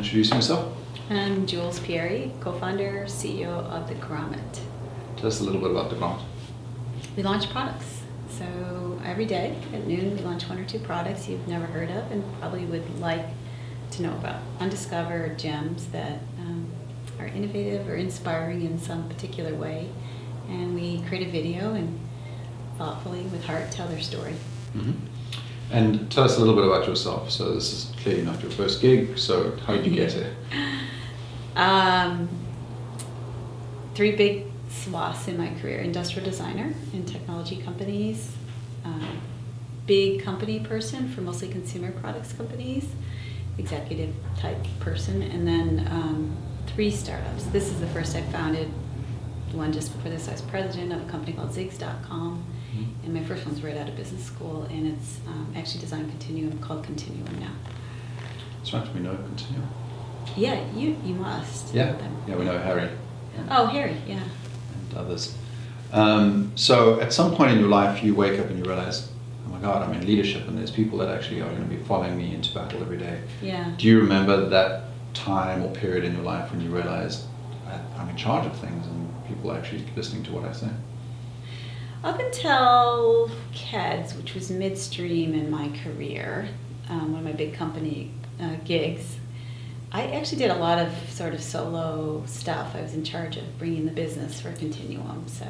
introducing yourself? I'm Jules Pieri, co-founder, CEO of the Grommet. Tell us a little bit about the Grommet. We launch products. So every day at noon we launch 1 or 2 products you've never heard of and probably would like to know about. Undiscovered gems that are innovative or inspiring in some particular way. And we create a video and thoughtfully, with heart, tell their story. Mm-hmm. And tell us a little bit about yourself. So this is clearly not your first gig, so how did you get here? 3 big swaths in my career: industrial designer in technology companies, big company person for mostly consumer products companies, executive type person, and then 3 startups. This is the first I founded. The one just before this, I was president of a company called Ziggs.com, and my first one's right out of business school, and it's actually design continuum called Continuum now. That's right, we know Continuum. Yeah, you must. Yeah, know them. yeah, we know Harry. Oh, Harry, yeah. And others. So at some point in your life, you wake up and you realize, oh my God, I'm in leadership, and there's people that actually are going to be following me into battle every day. Yeah. Do you remember that time or period in your life when you realized I'm in charge of things and people are actually listening to what I say? Up until KEDS, which was midstream in my career, one of my big company gigs, I actually did a lot of sort of solo stuff. I was in charge of bringing the business for Continuum, so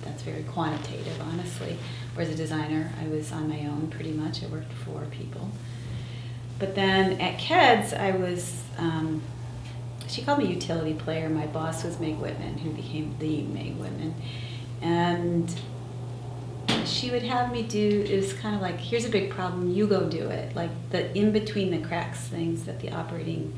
that's very quantitative, honestly. Whereas a designer, I was on my own pretty much. I worked for people. But then at KEDS, I was, she called me utility player. My boss was Meg Whitman, who became the Meg Whitman. And she would have me do, it was kind of like, here's a big problem, you go do it. Like the in-between the cracks things that the operating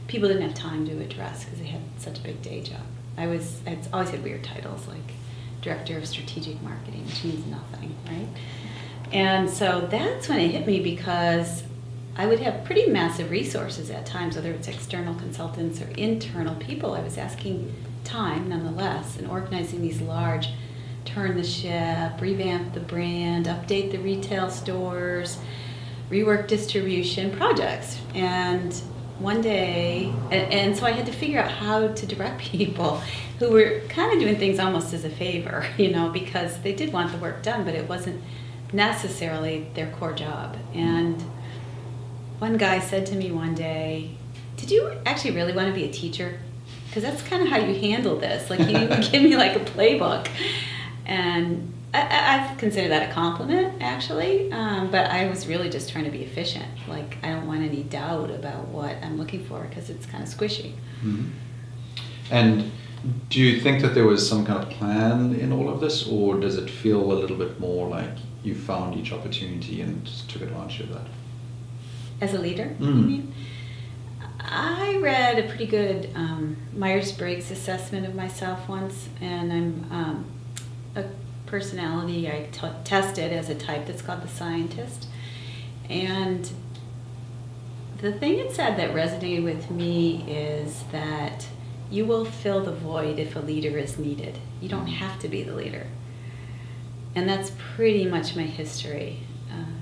people didn't have time to address because they had such a big day job. I always had weird titles like Director of Strategic Marketing, which means nothing, right? And so that's when it hit me, because I would have pretty massive resources at times, whether it's external consultants or internal people. I was asking time nonetheless and organizing these large turn the ship, revamp the brand, update the retail stores, rework distribution projects. And one day, and so I had to figure out how to direct people who were kind of doing things almost as a favor, because they did want the work done, but it wasn't necessarily their core job. And one guy said to me one day, "Did you actually really want to be a teacher? Because that's kind of how you handle this. Like, you give me like a playbook." And I consider that a compliment, actually, but I was really just trying to be efficient. Like, I don't want any doubt about what I'm looking for, because it's kind of squishy. Mm-hmm. And do you think that there was some kind of plan in all of this, or does it feel a little bit more like you found each opportunity and just took advantage of that? As a leader, you mean? I read a pretty good Myers-Briggs assessment of myself once, and I'm a personality I tested as a type that's called the scientist. And the thing it said that resonated with me is that you will fill the void if a leader is needed. You don't have to be the leader. And that's pretty much my history.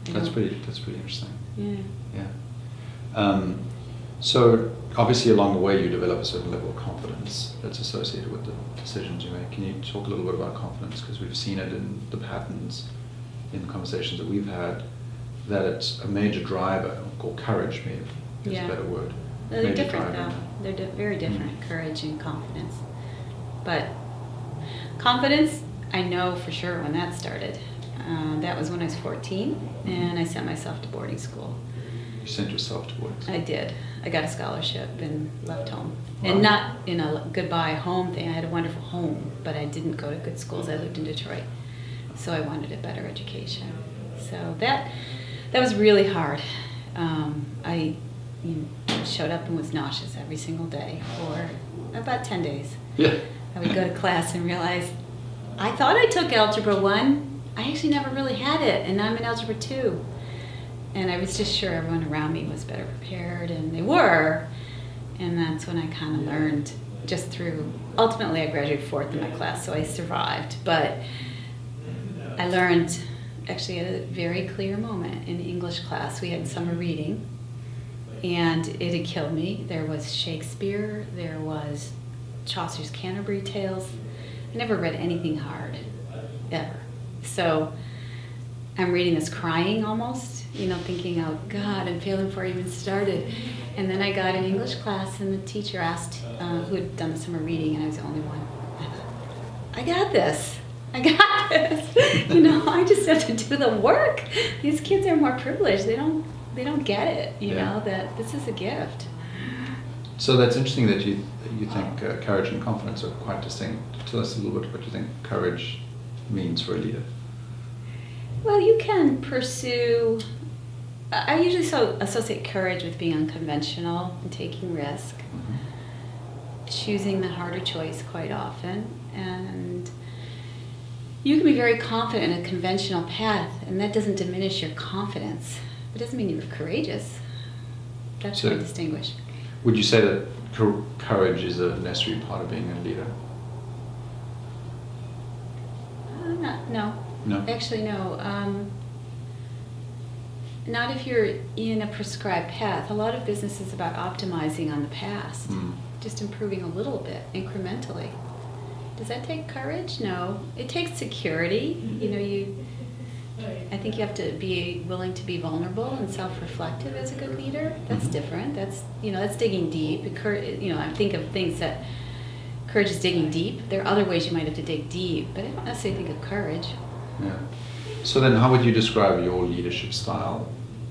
That's pretty interesting. Yeah. So obviously along the way you develop a certain level of confidence that's associated with the decisions you make. Can you talk a little bit about confidence? Because we've seen it in the patterns, in the conversations that we've had, that it's a major driver, or courage maybe is a better word. They're different though. They're very different, courage and confidence. But confidence, I know for sure when that started. That was when I was 14, and I sent myself to boarding school. You sent yourself to boarding school? I did. I got a scholarship and left home. Wow. And not in a goodbye home thing. I had a wonderful home, but I didn't go to good schools. I lived in Detroit, so I wanted a better education. So that was really hard. I showed up and was nauseous every single day for about 10 days. Yeah. I would go to class and realize I thought I took Algebra 1. I actually never really had it, and now I'm in Algebra 2. And I was just sure everyone around me was better prepared, and they were. And that's when I kind of learned just through, ultimately I graduated 4th in my class, so I survived. But I learned actually at a very clear moment in English class. We had summer reading, And it had killed me. There was Shakespeare, there was Chaucer's Canterbury Tales. I never read anything hard, ever. So I'm reading this crying almost, thinking, oh God, I'm failing before I even started. And then I got an English class and the teacher asked who had done the summer reading, and I was the only one. I thought, I got this. I I just have to do the work. These kids are more privileged. They don't get it, that this is a gift. So that's interesting that you think courage and confidence are quite distinct. Tell us a little bit what you think courage means for a leader. Well, you can pursue, I usually associate courage with being unconventional and taking risk, choosing the harder choice quite often, and you can be very confident in a conventional path, and that doesn't diminish your confidence. It doesn't mean you're courageous. That's what I distinguish. Would you say that courage is a necessary part of being a leader? No. No? Actually, no. Not if you're in a prescribed path. A lot of business is about optimizing on the past, just improving a little bit, incrementally. Does that take courage? No. It takes security. I think you have to be willing to be vulnerable and self-reflective as a good leader. That's different. That's digging deep. I think of things that courage is digging deep. There are other ways you might have to dig deep, but I don't necessarily think of courage. Yeah. So then how would you describe your leadership style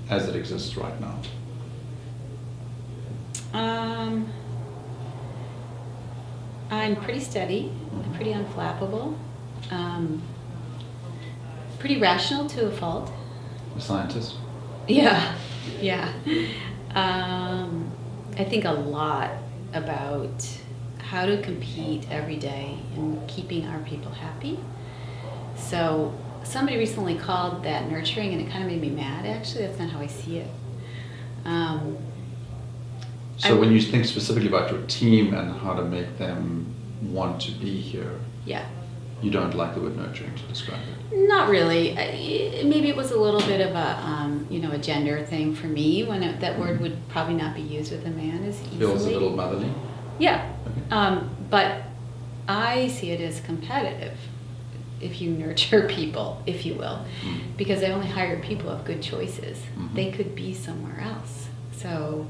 as it exists right now? I'm pretty steady, pretty unflappable, pretty rational to a fault. A scientist? Yeah. I think a lot about how to compete every day in keeping our people happy. So somebody recently called that nurturing, and it kind of made me mad, actually. That's not how I see it. When you think specifically about your team and how to make them want to be here, you don't like the word nurturing to describe it? Not really. Maybe it was a little bit of a gender thing for me, when that word would probably not be used with a man as easily. Feels a little motherly? Yeah. Okay. But I see it as competitive if you nurture people, if you will, because I only hire people who have good choices. They could be somewhere else. So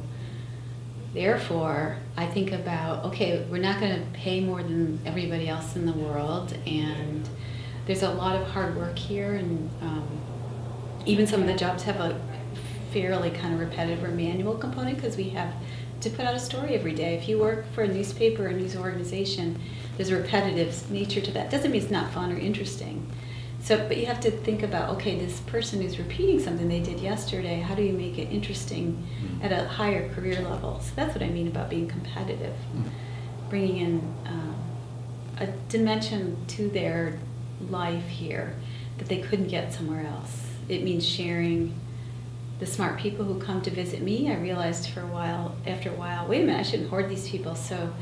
therefore, I think about, okay, we're not going to pay more than everybody else in the world, and there's a lot of hard work here, and even some of the jobs have a fairly kind of repetitive or manual component because we have to put out a story every day. If you work for a newspaper or a news organization, there's a repetitive nature to that. Doesn't mean it's not fun or interesting. But you have to think about, okay, this person who's repeating something they did yesterday, how do you make it interesting at a higher career level? So that's what I mean about being competitive. Bringing in a dimension to their life here that they couldn't get somewhere else. It means sharing the smart people who come to visit me. I realized after a while, wait a minute, I shouldn't hoard these people. So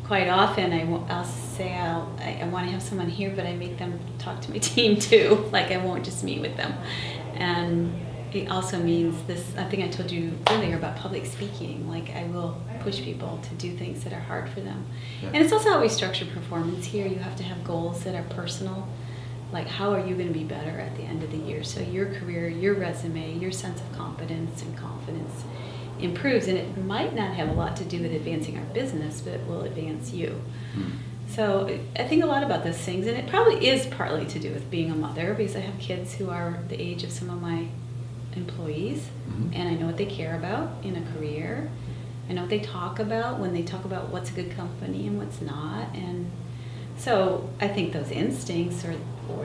quite often I'll say I want to have someone here, but I make them talk to my team too. Like I won't just meet with them. And it also means this, I think I told you earlier about public speaking. Like I will push people to do things that are hard for them. Yeah. And it's also how we structure performance here. You have to have goals that are personal. Like how are you going to be better at the end of the year? So your career, your resume, your sense of competence and confidence improves, and it might not have a lot to do with advancing our business, but it will advance you. So I think a lot about those things, and it probably is partly to do with being a mother, because I have kids who are the age of some of my employees, and I know what they care about in a career. I know what they talk about when they talk about what's a good company and what's not, and so I think those instincts or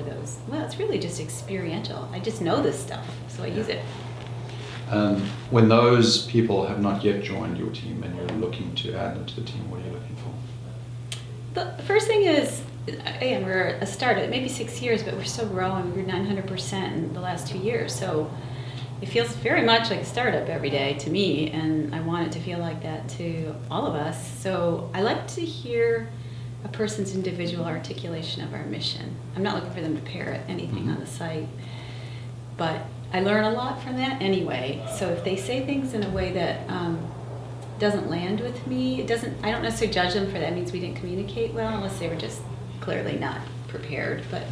those, well, it's really just experiential. I just know this stuff, so I use it. When those people have not yet joined your team and you're looking to add them to the team, what are you looking for? The first thing is, again, we're a startup, maybe 6 years, but we're still growing. We grew 900% in the last 2 years, so it feels very much like a startup every day to me, and I want it to feel like that to all of us. So I like to hear a person's individual articulation of our mission. I'm not looking for them to parrot anything on the site, but I learn a lot from that anyway. So if they say things in a way that doesn't land with me, I don't necessarily judge them for that. It means we didn't communicate well unless they were just clearly not prepared. But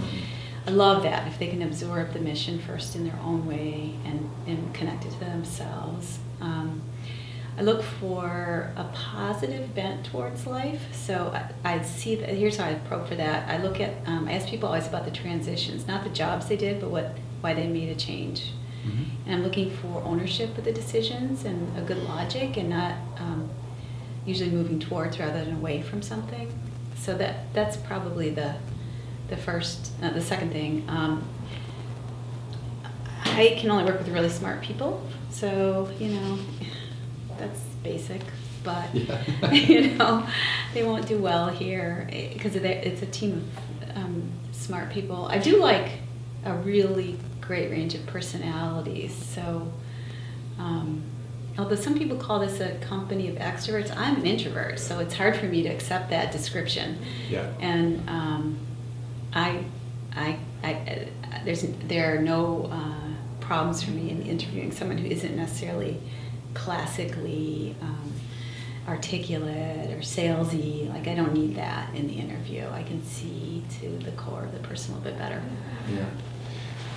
I love that if they can absorb the mission first in their own way and connect it to themselves. I look for a positive bent towards life. So I see that, here's how I probe for that. I look at, I ask people always about the transitions, not the jobs they did, but why they made a change. Mm-hmm. And I'm looking for ownership of the decisions and a good logic, and not usually moving towards rather than away from something. So that's probably the second thing. I can only work with really smart people, so that's basic. But Yeah. they won't do well here because it's a team of smart people. I do like a really great range of personalities. So, although some people call this a company of extroverts, I'm an introvert, so it's hard for me to accept that description. Yeah. And there are no problems for me in interviewing someone who isn't necessarily classically articulate or salesy. Like, I don't need that in the interview. I can see to the core of the person a little bit better. Yeah.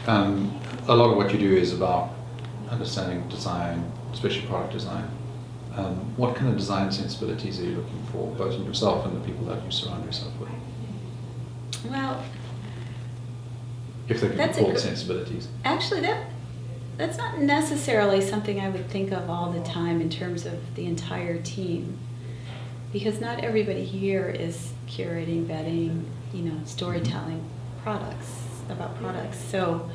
A lot of what you do is about understanding design, especially product design. What kind of design sensibilities are you looking for, both in yourself and the people that you surround yourself with? Well, if they can be called sensibilities. Actually, that's not necessarily something I would think of all the time in terms of the entire team, because not everybody here is curating, vetting, storytelling about products. So